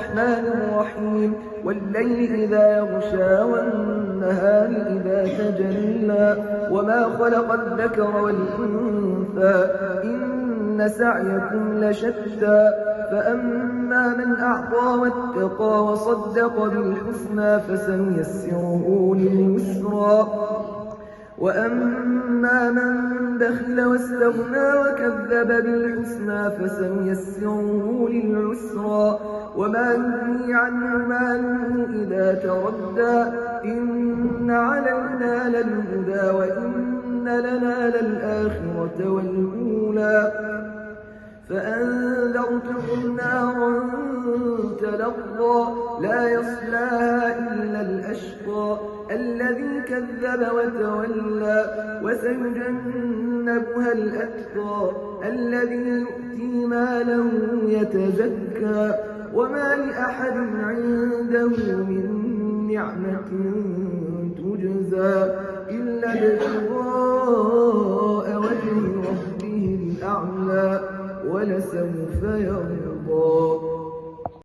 الرحمن الرحيم والليل إذا يغشى والنهار إذا تجلى وما خلق الذكر والأنثى إن سعيكم لشتى فأما من أعطى واتقى وصدق بالحسنى فسنيسره لليسرى وأما من بخل واستغنى وكذب بالحسنى فسنيسره للعسرى وما يغني عنه ماله إذا تردى إن علينا للهدى وإن لنا للآخرة والأولى فأنذرتكم نارا تلظى لا يصلاها إلا الأشقى الذي كذب وتولى وسيجنبها الأتقى الذي يؤتي ماله يتزكى وما لأحد عنده من نعمة تجزى إلا ابتغاء وجه ربه الأعلى ولسوف يرضى.